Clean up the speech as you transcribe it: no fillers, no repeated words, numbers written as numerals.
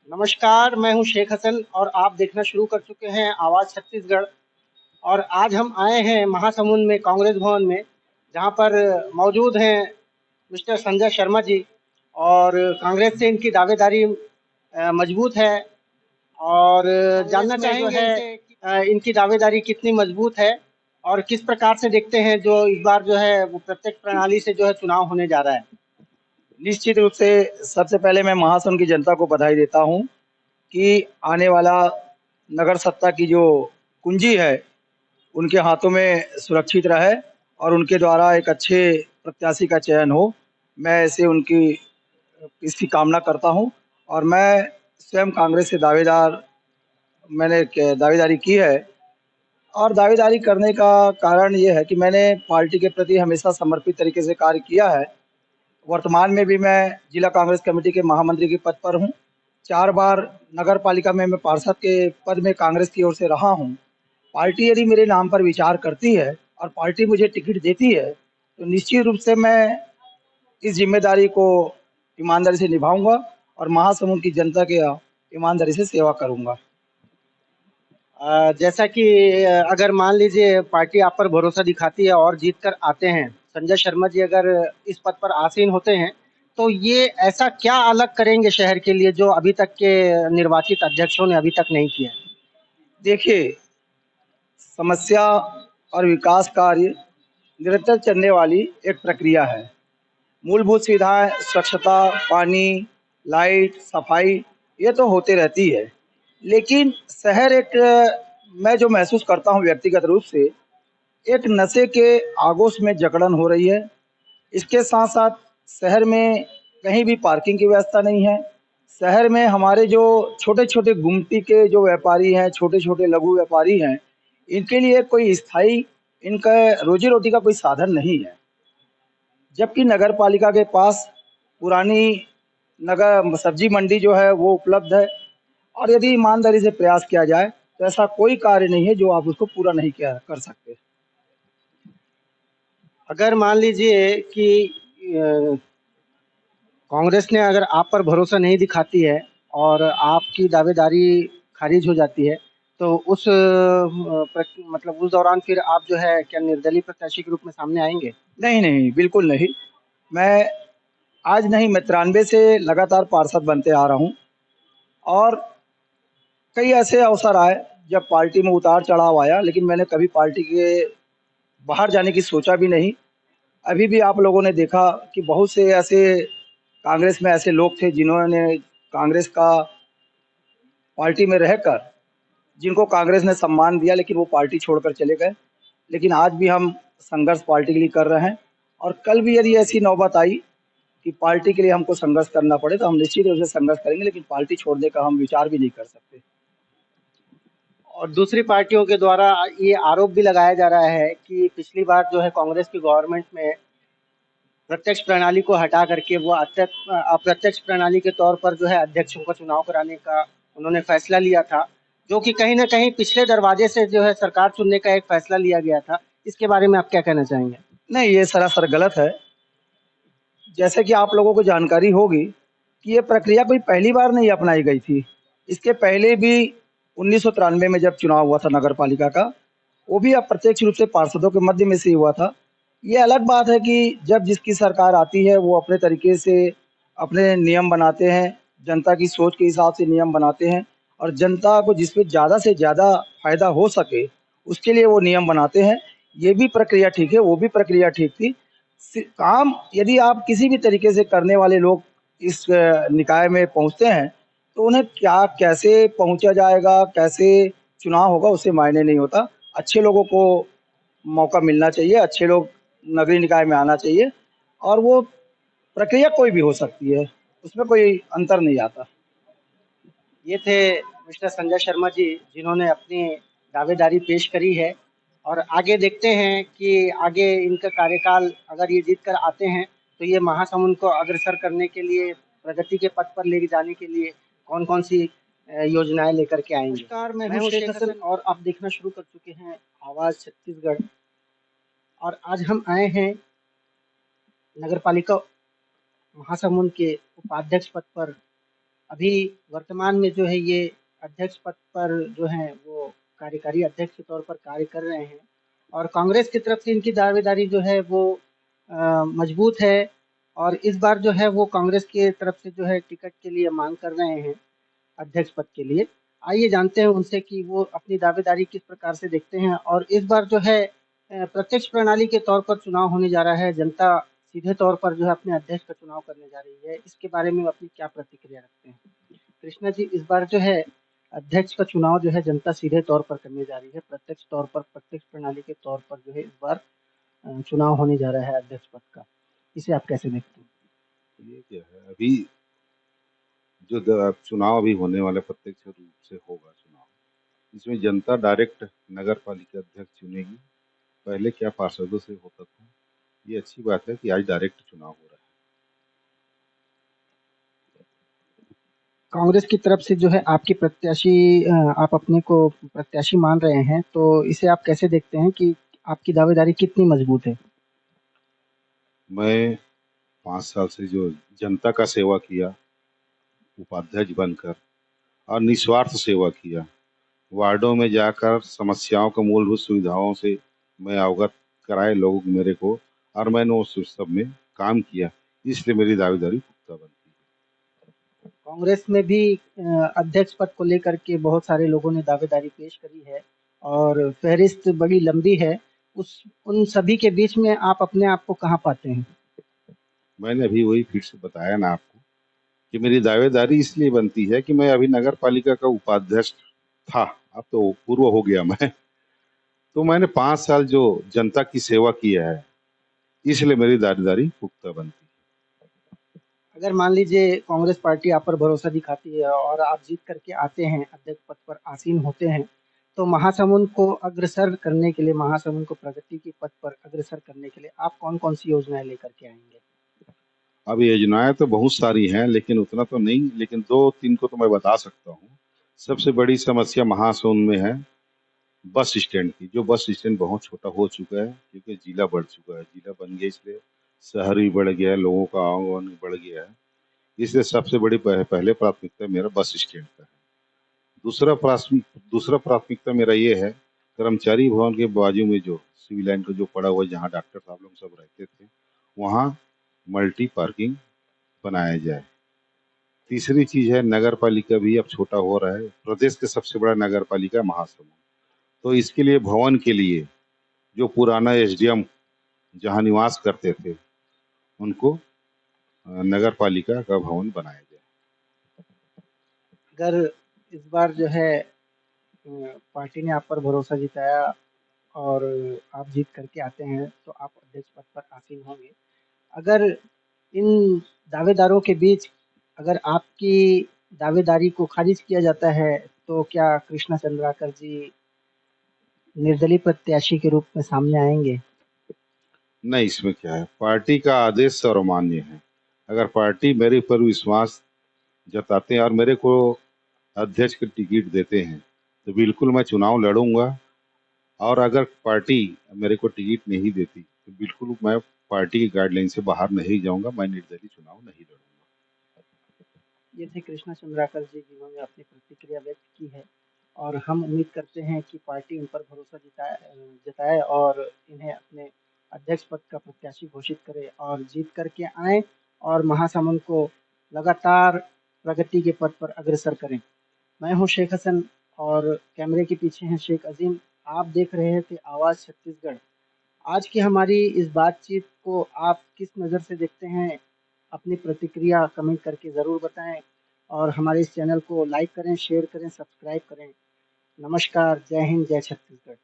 नमस्कार, मैं हूँ शेख हसन और आप देखना शुरू कर चुके हैं आवाज़ छत्तीसगढ़। और आज हम आए हैं महासमुंद में कांग्रेस भवन में, जहाँ पर मौजूद हैं मिस्टर संजय शर्मा जी। और कांग्रेस से इनकी दावेदारी मजबूत है। और जानना चाहेंगे इनसे इनकी दावेदारी कितनी मजबूत है और किस प्रकार से देखते हैं जो इस बार जो है वो प्रत्यक्ष प्रणाली से जो है चुनाव होने जा रहा है। निश्चित रूप से सबसे पहले मैं महासमुंद की जनता को बधाई देता हूं कि आने वाला नगर सत्ता की जो कुंजी है उनके हाथों में सुरक्षित रहे और उनके द्वारा एक अच्छे प्रत्याशी का चयन हो। मैं ऐसे उनकी इसकी कामना करता हूं और मैं स्वयं कांग्रेस से मैंने दावेदारी की है। और दावेदारी करने का कारण ये है कि मैंने पार्टी के प्रति हमेशा समर्पित तरीके से कार्य किया है। वर्तमान में भी मैं जिला कांग्रेस कमेटी के महामंत्री के पद पर हूँ। 4 बार नगर पालिका में मैं पार्षद के पद में कांग्रेस की ओर से रहा हूँ। पार्टी यदि मेरे नाम पर विचार करती है और पार्टी मुझे टिकट देती है, तो निश्चित रूप से मैं इस ज़िम्मेदारी को ईमानदारी से निभाऊँगा और महासमुंद की जनता के ईमानदारी से सेवा करूँगा। जैसा कि अगर मान लीजिए पार्टी आप पर भरोसा दिखाती है और जीत कर आते हैं, संजय शर्मा जी अगर इस पद पर आसीन होते हैं, तो ये ऐसा क्या अलग करेंगे शहर के लिए जो अभी तक के निर्वाचित अध्यक्षों ने अभी तक नहीं किया है? देखिए, समस्या और विकास कार्य निरंतर चलने वाली एक प्रक्रिया है। मूलभूत सुविधाएँ, स्वच्छता, पानी, लाइट, सफाई ये तो होती रहती है। लेकिन शहर एक मैं जो महसूस करता हूँ व्यक्तिगत रूप से, एक नशे के आगोश में जकड़न हो रही है। इसके साथ-साथ शहर में कहीं भी पार्किंग की व्यवस्था नहीं है। शहर में हमारे जो छोटे-छोटे गुमटी के जो व्यापारी हैं, छोटे-छोटे लघु व्यापारी हैं, इनके लिए कोई स्थायी इनका रोज़ी-रोटी का कोई साधन नहीं है। जबकि नगर पालिका के पास पुरानी नगर सब्जी मंडी जो है वो उपलब्ध है और यदि ईमानदारी से प्रयास किया जाए तो ऐसा कोई कार्य नहीं है जो आप उसको पूरा नहीं किया कर सकते। अगर मान लीजिए कि अ, कांग्रेस ने अगर आप पर भरोसा नहीं दिखाती है और आपकी दावेदारी खारिज हो जाती है, तो मतलब उस दौरान फिर आप जो है क्या निर्दलीय प्रत्याशी के रूप में सामने आएँगे? नहीं, नहीं, बिल्कुल नहीं। मैं आज नहीं, मैं 93 से लगातार पार्षद बनते आ रहा हूँ और कई ऐसे अवसर आए जब पार्टी में उतार-चढ़ाव आया, लेकिन मैंने कभी पार्टी के बाहर जाने की सोचा भी नहीं। अभी भी आप लोगों ने देखा कि बहुत से ऐसे कांग्रेस में ऐसे लोग थे जिन्होंने कांग्रेस का पार्टी में रहकर जिनको कांग्रेस ने सम्मान दिया, लेकिन वो पार्टी छोड़कर चले गए। लेकिन आज भी हम संघर्ष पार्टी के लिए कर रहे हैं और कल भी यदि ऐसी नौबत आई कि पार्टी के लिए हमको संघर्ष करना पड़े, तो हम निश्चित रूप से संघर्ष करेंगे, लेकिन पार्टी छोड़ने का हम विचार भी नहीं कर सकते। और दूसरी पार्टियों के द्वारा ये आरोप भी लगाया जा रहा है कि पिछली बार जो है कांग्रेस की गवर्नमेंट में प्रत्यक्ष प्रणाली को हटा करके वो अप्रत्यक्ष प्रणाली के तौर पर जो है अध्यक्षों का चुनाव कराने का उन्होंने फैसला लिया था, जो कि कहीं न कहीं पिछले दरवाजे से जो है सरकार चुनने का एक फैसला लिया गया था। इसके बारे में आप क्या कहना चाहेंगे? नहीं, ये सरासर गलत है। जैसे कि आप लोगों को जानकारी होगी कि ये प्रक्रिया कोई पहली बार नहीं अपनाई गई थी। इसके पहले भी 1993 में जब चुनाव हुआ था नगर पालिका का, वो भी अप्रत्यक्ष रूप से पार्षदों के मध्य में से ही हुआ था। ये अलग बात है कि जब जिसकी सरकार आती है वो अपने तरीके से अपने नियम बनाते हैं, जनता की सोच के हिसाब से नियम बनाते हैं और जनता को जिसमें ज़्यादा से ज़्यादा फ़ायदा हो सके, उसके लिए वो नियम बनाते हैं। ये भी प्रक्रिया ठीक है, वो भी प्रक्रिया ठीक थी। काम यदि आप किसी भी तरीके से करने वाले लोग इस निकाय में पहुँचते हैं, तो उन्हें क्या कैसे पहुँचा जाएगा, कैसे चुनाव होगा उससे मायने नहीं होता। अच्छे लोगों को मौका मिलना चाहिए, अच्छे लोग नगरीय निकाय में आना चाहिए और वो प्रक्रिया कोई भी हो सकती है, उसमें कोई अंतर नहीं आता। ये थे मिस्टर संजय शर्मा जी, जिन्होंने अपनी दावेदारी पेश करी है। और आगे देखते हैं कि आगे इनका कार्यकाल अगर ये जीत कर आते हैं, तो ये महासमुंद को अग्रसर करने के लिए, प्रगति के पथ पर ले जाने के लिए कौन-कौन सी योजनाएँ लेकर के आएँगे। नमस्कार, मैं हूँ शेख हसन और आप देखना शुरू कर चुके हैं आवाज़ छत्तीसगढ़। और आज हम आए हैं नगर पालिका महासमुंद के उपाध्यक्ष पद पर अभी वर्तमान में जो है ये अध्यक्ष पद पर जो हैं वो कार्यकारी अध्यक्ष के तौर पर कार्य कर रहे हैं और कांग्रेस की तरफ से इनकी दावेदारी जो है वो मजबूत है और इस बार जो है वो कांग्रेस की तरफ से जो है टिकट के लिए मांग कर रहे हैं अध्यक्ष पद के लिए। आइए जानते हैं उनसे कि वो अपनी दावेदारी किस प्रकार से देखते हैं और इस बार जो है प्रत्यक्ष प्रणाली के तौर पर चुनाव होने जा रहा है, जनता सीधे तौर पर जो है अपने अध्यक्ष का चुनाव करने जा रही है, इसके बारे में अपनी क्या प्रतिक्रिया रखते हैं? कृष्णा जी, इस बार जो है अध्यक्ष का चुनाव जो है जनता सीधे तौर पर करने जा रही है, प्रत्यक्ष तौर पर प्रत्यक्ष प्रणाली के तौर पर जो है इस बार चुनाव होने जा रहा है अध्यक्ष पद का। इसे आप कैसे देखते हैं? ये क्या है, अभी जो चुनाव अभी होने वाला प्रत्यक्ष रूप से होगा चुनाव, इसमें जनता डायरेक्ट नगर पालिका अध्यक्ष चुनेगी। पहले क्या पार्षदों से होता था। ये अच्छी बात है कि आज डायरेक्ट चुनाव हो रहा है। कांग्रेस की तरफ से जो है आपकी प्रत्याशी आप अपने को प्रत्याशी मान रहे हैं, तो इसे आप कैसे देखते हैं कि आपकी दावेदारी कितनी मजबूत है? मैं 5 साल से जो जनता का सेवा किया, उपाध्यक्ष बनकर, और निस्वार्थ सेवा किया, वार्डों में जाकर समस्याओं को मूलभूत सुविधाओं से मैं अवगत कराए लोग मेरे को, और मैंने उस सब में काम किया, इसलिए मेरी दावेदारी पुख्ता बनती है। कांग्रेस में भी अध्यक्ष पद को लेकर के बहुत सारे लोगों ने दावेदारी पेश करी है और फहरिस्त बड़ी लंबी है। उस उन सभी के बीच में आप अपने आप को कहाँ पाते हैं? मैंने अभी वही फिर से बताया ना आपको कि मेरी दावेदारी इसलिए बनती है कि मैं अभी नगर पालिका का उपाध्यक्ष था, अब तो पूर्व हो गया मैं। तो मैंने 5 साल जो जनता की सेवा किया है, इसलिए मेरी दावेदारी पुख्ता बनती है। अगर मान लीजिए कांग्रेस पार्टी आप पर भरोसा दिखाती है और आप जीत करके आते हैं, अध्यक्ष पद पर आसीन होते हैं, तो महासमुंद को अग्रसर करने के लिए, महासमुंद को प्रगति के पथ पर अग्रसर करने के लिए आप कौन-कौन सी योजनाएँ लेकर के आएँगे? अब योजनाएं तो बहुत सारी हैं, लेकिन उतना तो नहीं, लेकिन 2-3 को तो मैं बता सकता हूँ। सबसे बड़ी समस्या महासमुंद में है बस स्टैंड की। जो बस स्टैंड बहुत छोटा हो चुका है, क्योंकि जिला बढ़ चुका है, जिला बन गया, इसलिए शहर भी बढ़ गया है, लोगों का आवागमन भी बढ़ गया है। इसलिए सबसे बड़ी पहले प्राथमिकता मेरा बस स्टैंड का है। दूसरा प्राथमिकता मेरा ये है, कर्मचारी भवन के बाजू में जो सिविल लाइन का जो पड़ा हुआ है, जहाँ डॉक्टर साहब लोग सब रहते थे, वहाँ मल्टी पार्किंग बनाया जाए। तीसरी चीज है, नगर पालिका भी अब छोटा हो रहा है। प्रदेश के सबसे बड़ा नगर पालिका महासमुंद, तो इसके लिए भवन के लिए जो पुराना एसडीएम जहाँ निवास करते थे, उनको नगर पालिका का भवन बनाया जाए। अगर इस बार जो है पार्टी ने आप पर भरोसा जताया और आप जीत करके आते हैं, तो आप अध्यक्ष पद पर आसीन होंगे। अगर इन दावेदारों के बीच अगर आपकी दावेदारी को खारिज किया जाता है, तो क्या कृष्णा चंद्राकर जी निर्दलीय प्रत्याशी के रूप में सामने आएँगे? नहीं, इसमें क्या है, पार्टी का आदेश सर्वमान्य है। अगर पार्टी मेरे पर विश्वास जताते हैं और मेरे को अध्यक्ष की टिकट देते हैं, तो बिल्कुल मैं चुनाव लड़ूंगा। और अगर पार्टी मेरे को टिकट नहीं देती, तो बिल्कुल मैं पार्टी की गाइडलाइन से बाहर नहीं जाऊंगा, मैं निर्दलीय चुनाव नहीं लड़ूंगा। ये थे कृष्णा चंद्राकर जी, जिन्होंने अपनी प्रतिक्रिया व्यक्त की है और हम उम्मीद करते हैं कि पार्टी उन पर भरोसा जताए और इन्हें अपने अध्यक्ष पद का प्रत्याशी घोषित करे और जीत करके आएँ और महासमुंद को लगातार प्रगति के पथ पर अग्रसर करें। मैं हूँ शेख हसन और कैमरे के पीछे हैं शेख अजीम। आप देख रहे थे आवाज़ छत्तीसगढ़। आज की हमारी इस बातचीत को आप किस नज़र से देखते हैं? अपनी प्रतिक्रिया कमेंट करके ज़रूर बताएं और हमारे इस चैनल को लाइक करें, शेयर करें, सब्सक्राइब करें। नमस्कार, जय हिंद, जय छत्तीसगढ़।